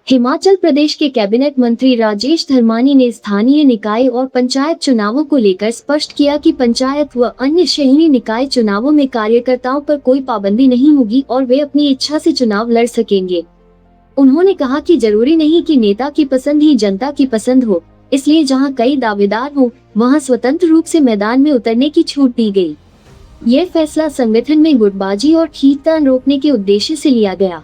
हिमाचल प्रदेश के कैबिनेट मंत्री राजेश धर्मानी ने स्थानीय निकाय और पंचायत चुनावों को लेकर स्पष्ट किया कि पंचायत व अन्य शहरी निकाय चुनावों में कार्यकर्ताओं पर कोई पाबंदी नहीं होगी और वे अपनी इच्छा से चुनाव लड़ सकेंगे। उन्होंने कहा कि जरूरी नहीं कि नेता की पसंद ही जनता की पसंद हो, इसलिए जहां कई दावेदार हो वहां स्वतंत्र रूप से मैदान में उतरने की छूट दी गई। यह फैसला संगठन में गुटबाजी और खींचतान रोकने के उद्देश्य से लिया गया।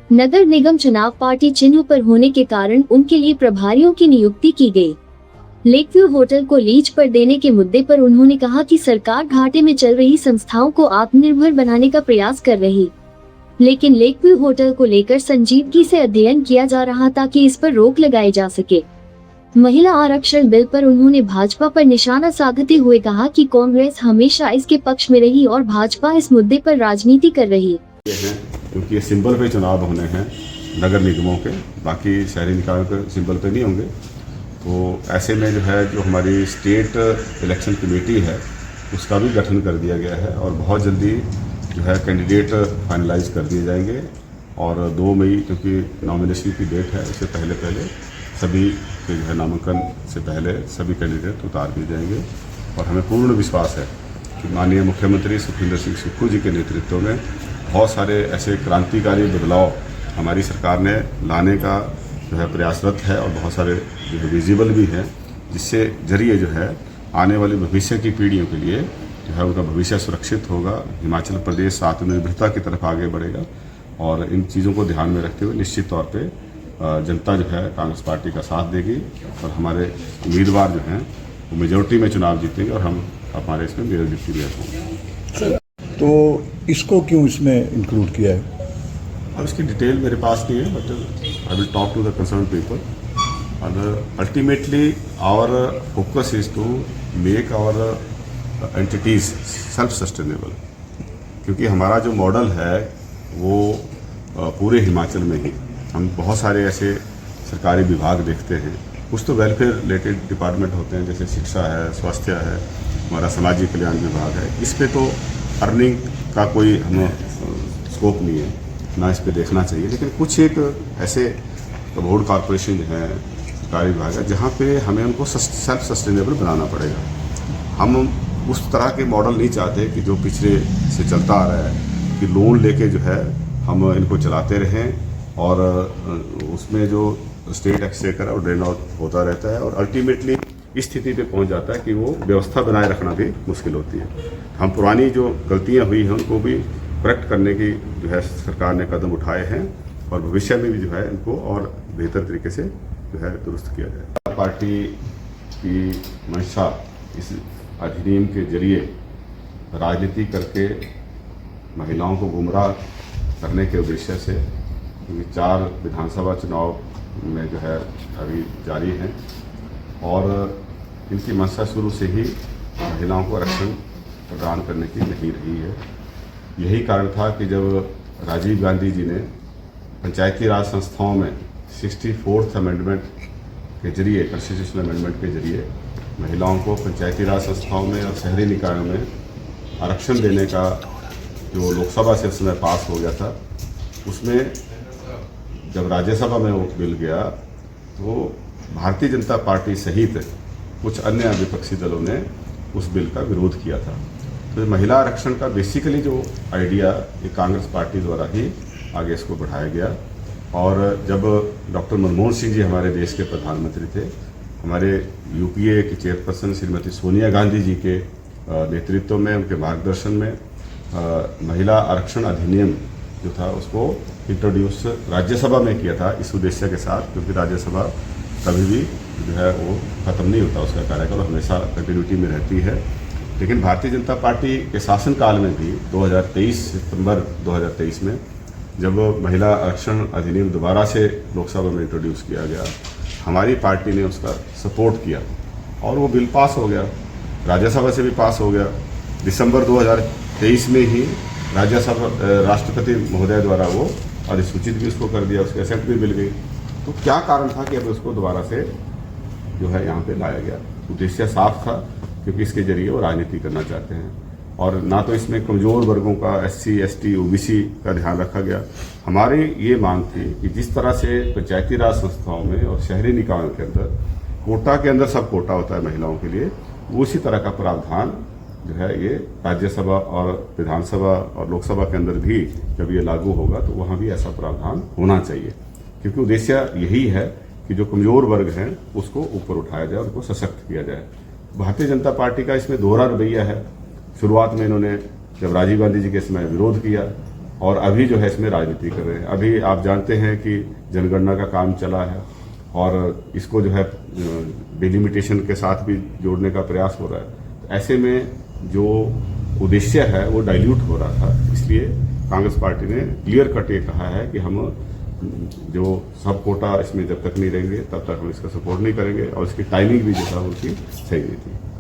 नगर निगम चुनाव पार्टी चिन्ह पर होने के कारण उनके लिए प्रभारियों की नियुक्ति की गई। लेकव्यू होटल को लीज पर देने के मुद्दे पर उन्होंने कहा कि सरकार घाटे में चल रही संस्थाओं को आत्मनिर्भर बनाने का प्रयास कर रही, लेकिन लेकव्यू होटल को लेकर संजीदगी से अध्ययन किया जा रहा ताकि इस पर रोक लगाई जा सके। महिला आरक्षण बिल पर उन्होंने भाजपा पर निशाना साधते हुए कहा कि कांग्रेस हमेशा इसके पक्ष में रही और भाजपा इस मुद्दे पर राजनीति कर रही है, क्योंकि ये सिंबल पे चुनाव होने हैं नगर निगमों के, बाकी शहरी निकायों के सिंबल पे नहीं होंगे। तो ऐसे में जो हमारी स्टेट इलेक्शन कमेटी है उसका भी गठन कर दिया गया है और बहुत जल्दी कैंडिडेट फाइनलाइज कर दिए जाएंगे। और 2 मई क्योंकि नॉमिनेशन की डेट है, उससे पहले सभी के नामांकन से पहले सभी कैंडिडेट उतार दिए जाएंगे। और हमें पूर्ण विश्वास है कि माननीय मुख्यमंत्री सुखविंदर सिंह सुक्खू जी के नेतृत्व में बहुत सारे ऐसे क्रांतिकारी बदलाव हमारी सरकार ने लाने का प्रयासरत है और बहुत सारे विजिबल भी हैं, जिससे जरिए आने वाली भविष्य की पीढ़ियों के लिए उनका भविष्य सुरक्षित होगा। हिमाचल प्रदेश आत्मनिर्भरता की तरफ आगे बढ़ेगा और इन चीज़ों को ध्यान में रखते हुए निश्चित तौर पे जनता कांग्रेस पार्टी का साथ देगी और हमारे उम्मीदवार वो मेजोरिटी में चुनाव जीतेंगे और हम हमारे इसमें मेयर डिप्टी मेयर होंगे। तो इसको क्यों इसमें इंक्लूड किया है? अब इसकी डिटेल मेरे पास नहीं है, but I will talk to the concern people and ultimately our focus is to make our entities self sustainable, क्योंकि हमारा जो मॉडल है वो पूरे हिमाचल में ही हम बहुत सारे ऐसे सरकारी विभाग देखते हैं। कुछ तो वेलफेयर रिलेटेड डिपार्टमेंट होते हैं, जैसे शिक्षा है, स्वास्थ्य है, हमारा सामाजिक कल्याण विभाग है। इस पे तो अर्निंग का कोई हम स्कोप नहीं है, ना इस पे देखना चाहिए। लेकिन कुछ एक ऐसे बोर्ड कॉरपोरेशन जो है, सरकारी विभाग है, जहाँ पे हमें उनको सेल्फ सस्टेनेबल बनाना पड़ेगा। हम उस तरह के मॉडल नहीं चाहते कि जो पिछले से चलता आ रहा है कि लोन लेके हम इनको चलाते रहें और उसमें जो स्टेट एक्सचेकर और ड्रेन आउट होता रहता है और अल्टीमेटली इस स्थिति पे पहुंच जाता है कि वो व्यवस्था बनाए रखना भी मुश्किल होती है। हम पुरानी जो गलतियां हुई हैं उनको भी करेक्ट करने की सरकार ने कदम उठाए हैं और भविष्य में भी इनको और बेहतर तरीके से दुरुस्त किया जाए। पार्टी की मंशा इस अधिनियम के जरिए राजनीति करके महिलाओं को गुमराह करने के उद्देश्य से, क्योंकि 4 विधानसभा चुनाव में अभी जारी हैं और इनकी मंशा शुरू से ही महिलाओं को आरक्षण प्रदान करने की नहीं रही है। यही कारण था कि जब राजीव गांधी जी ने पंचायती राज संस्थाओं में 64th अमेंडमेंट के जरिए, कॉन्स्टिट्यूशनल अमेंडमेंट के जरिए महिलाओं को पंचायती राज संस्थाओं में और शहरी निकायों में आरक्षण देने का जो लोकसभा से उस समय पास हो गया था, उसमें जब राज्यसभा में वो बिल गया तो भारतीय जनता पार्टी सहित कुछ अन्य विपक्षी दलों ने उस बिल का विरोध किया था। तो महिला आरक्षण का बेसिकली जो आइडिया ये कांग्रेस पार्टी द्वारा ही आगे इसको बढ़ाया गया। और जब डॉक्टर मनमोहन सिंह जी हमारे देश के प्रधानमंत्री थे, हमारे यूपीए की चेयरपर्सन श्रीमती सोनिया गांधी जी के नेतृत्व में, उनके मार्गदर्शन में महिला आरक्षण अधिनियम जो था उसको इंट्रोड्यूस राज्यसभा में किया था इस उद्देश्य के साथ, क्योंकि राज्यसभा कभी भी वो ख़त्म नहीं होता, उसका कार्यकाल हमेशा कंटिन्यूटी में रहती है। लेकिन भारतीय जनता पार्टी के शासनकाल में भी 2023 सितंबर 2023 में जब महिला आरक्षण अधिनियम दोबारा से लोकसभा में इंट्रोड्यूस किया गया, हमारी पार्टी ने उसका सपोर्ट किया और वो बिल पास हो गया, राज्यसभा से भी पास हो गया। दिसंबर 2023 में ही राज्यसभा राष्ट्रपति महोदय द्वारा वो अधिसूचित भी उसको कर दिया, उसके एसेंट भी मिल गई। तो क्या कारण था कि अब उसको दोबारा से यहाँ पे लाया गया? उद्देश्य साफ था, क्योंकि इसके जरिए वो राजनीति करना चाहते हैं। और ना तो इसमें कमज़ोर वर्गों का SC, ST, OBC का ध्यान रखा गया। हमारी ये मांग थी कि जिस तरह से पंचायती राज संस्थाओं में और शहरी निकायों के अंदर कोटा के अंदर सब कोटा होता है महिलाओं के लिए, उसी तरह का प्रावधान जो है ये राज्यसभा और विधानसभा और लोकसभा के अंदर भी जब ये लागू होगा तो वहाँ भी ऐसा प्रावधान होना चाहिए, क्योंकि उद्देश्य यही है कि जो कमज़ोर वर्ग हैं उसको ऊपर उठाया जाए, उनको सशक्त किया जाए। भारतीय जनता पार्टी का इसमें दोहरा रवैया है। शुरुआत में इन्होंने जब राजीव गांधी जी के समय विरोध किया और अभी जो है इसमें राजनीति कर रहे हैं। अभी आप जानते हैं कि जनगणना का काम चला है और इसको जो है डिलिमिटेशन के साथ भी जोड़ने का प्रयास हो रहा है। तो ऐसे में जो उद्देश्य है वो डाइल्यूट हो रहा था, इसलिए कांग्रेस पार्टी ने क्लियर कट ये कहा है कि हम जो सब कोटा इसमें जब तक नहीं रहेंगे तब तक हम इसका सपोर्ट नहीं करेंगे और इसकी टाइमिंग भी जो था उनकी सही नहीं थी।